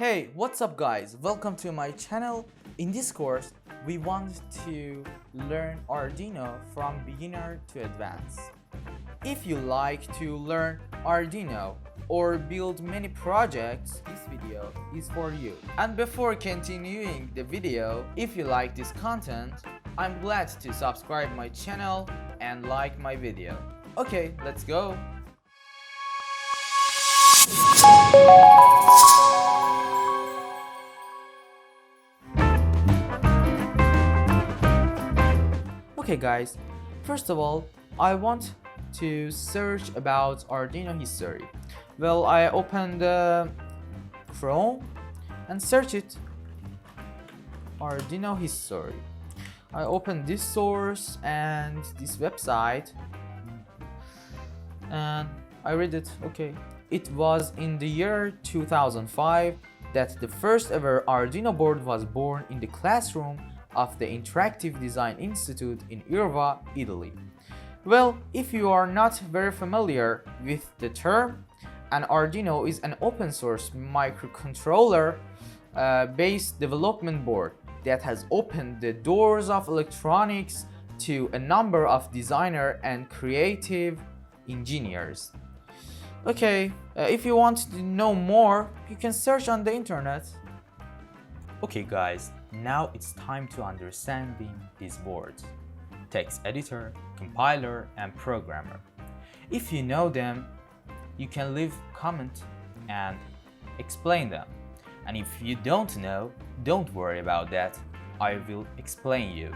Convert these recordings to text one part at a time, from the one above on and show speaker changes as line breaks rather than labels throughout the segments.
Hey, what's up guys? Welcome to my channel. In this course, we want to learn Arduino from beginner to advanced. If you like to learn Arduino or build many projects, this video is for you. And before continuing the video, if you like this content, I'm glad to subscribe my channel and like my video. Okay, let's go. Okay guys, first of all, I want to search about Arduino history. Well, I opened Chrome and search it. Arduino history. I opened this source and this website and I read it. Okay, it was in the year 2005 that the first ever Arduino board was born in the classroom of the Interactive Design Institute in Irva, Italy. Well, if you are not very familiar with the term, an Arduino is an open source microcontroller based development board that has opened the doors of electronics to a number of designer and creative engineers. Okay, if you want to know more, you can search on the internet. Okay guys, now it's time to understanding these boards: text editor, compiler, and programmer. If you know them, you can leave comment and explain them. And if you don't know, don't worry about that. I will explain you.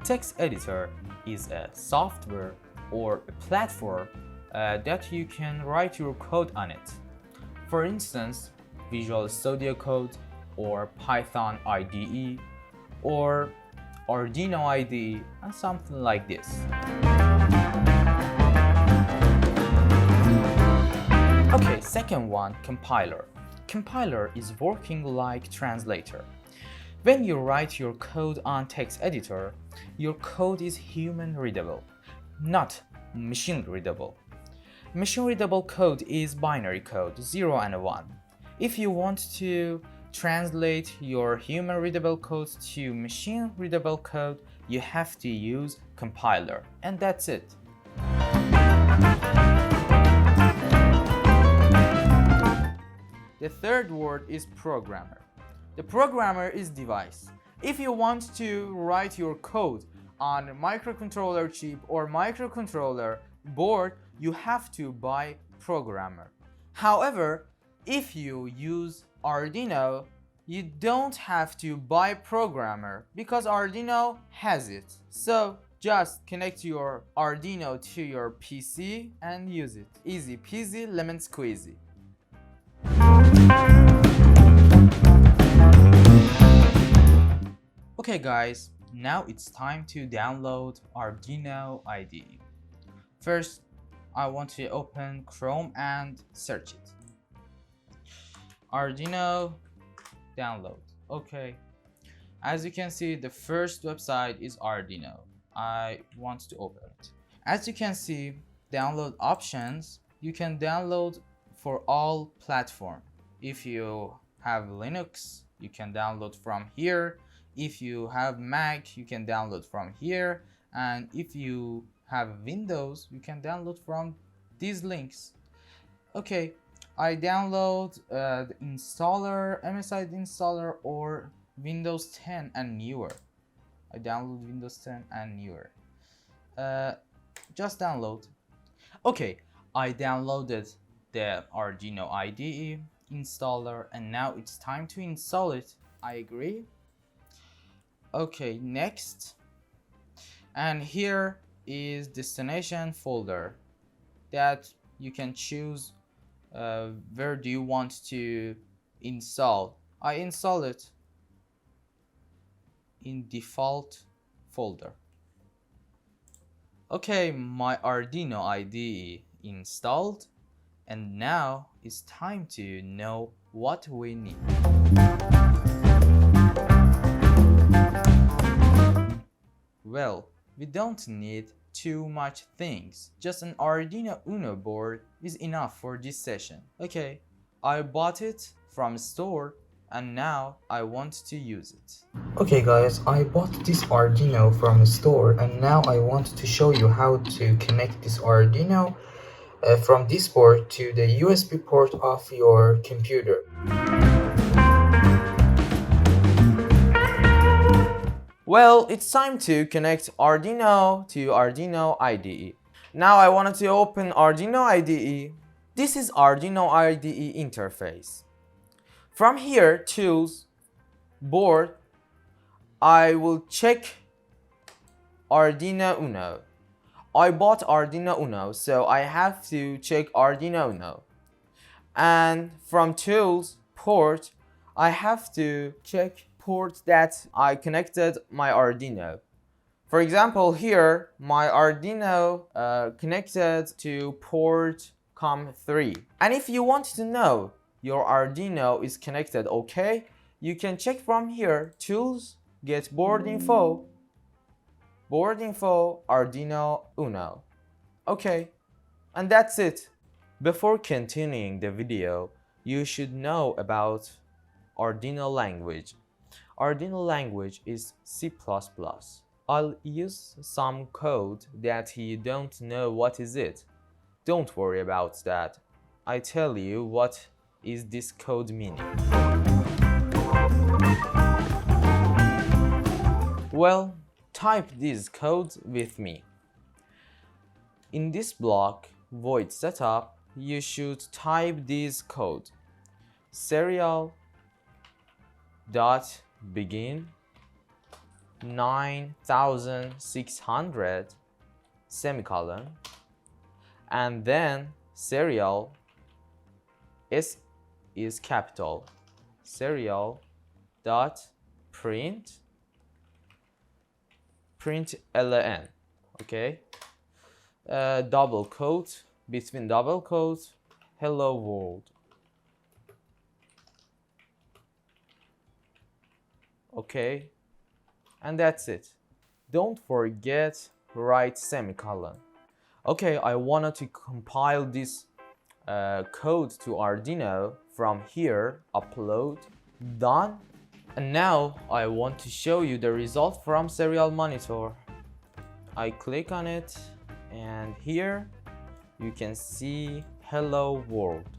Text editor is a software or a platform that you can write your code on it. For instance, Visual Studio Code or Python IDE or Arduino IDE and something like this. Okay, second one, compiler. Compiler is working like translator. When you write your code on text editor, your code is human readable, not machine readable. Machine readable code is binary code, 0 and 1. If you want to translate your human readable code to machine readable code, you have to use compiler, and that's it. The third word is programmer. The programmer is device. If you want to write your code on a microcontroller chip or microcontroller board, you have to buy programmer. However, if you use Arduino, you don't have to buy programmer because Arduino has it. So just connect your Arduino to your PC and use it. Easy peasy lemon squeezy. Okay guys, now it's time to download Arduino IDE. First, I want to open Chrome and search it. Arduino download. Okay, as you can see, the first website is Arduino. I want to open it. As you can see, download options, you can download for all platforms. If you have Linux, you can download from here. If you have Mac, you can download from here. And if you have Windows, you can download from these links. Okay, I download the installer, MSI installer or Windows 10 and newer. I download Windows 10 and newer. Just download. Okay, I downloaded the Arduino IDE installer and now it's time to install it. I agree. Okay, next. And here is destination folder that you can choose where do you want to install. I install it in default folder. Okay, my Arduino IDE installed, and now it's time to know what we need. Well, we don't need too much things. Just an Arduino Uno board is enough for this session. Okay, I bought it from a store and now I want to use it. Okay guys, I bought this Arduino from a store and now I want to show you how to connect this Arduino from this board to the USB port of your computer. Well, it's time to connect Arduino to Arduino IDE. Now I wanted to open Arduino IDE. This is Arduino IDE interface. From here, Tools, Board, I will check Arduino Uno. I bought Arduino Uno, so I have to check Arduino Uno. And from Tools, Port, I have to check port that I connected my Arduino. For example, here, my Arduino connected to port COM3. And if you want to know your Arduino is connected okay, you can check from here, Tools, Get Board Info, Arduino Uno. Okay, and that's it. Before continuing the video, you should know about Arduino language. Arduino language is C++. I'll use some code that you don't know what is it. Don't worry about that. I tell you what is this code meaning. Well, type this code with me. In this block, void setup, you should type this code. Serial dot begin 9600 semicolon, and then serial S is capital, serial dot print ln. Okay, double quote, between double quotes, hello world. Okay, and that's it. Don't forget write semicolon. Okay, I wanted to compile this code to Arduino. From here, upload, done. And now I want to show you the result from serial monitor. I click on it and here you can see hello world.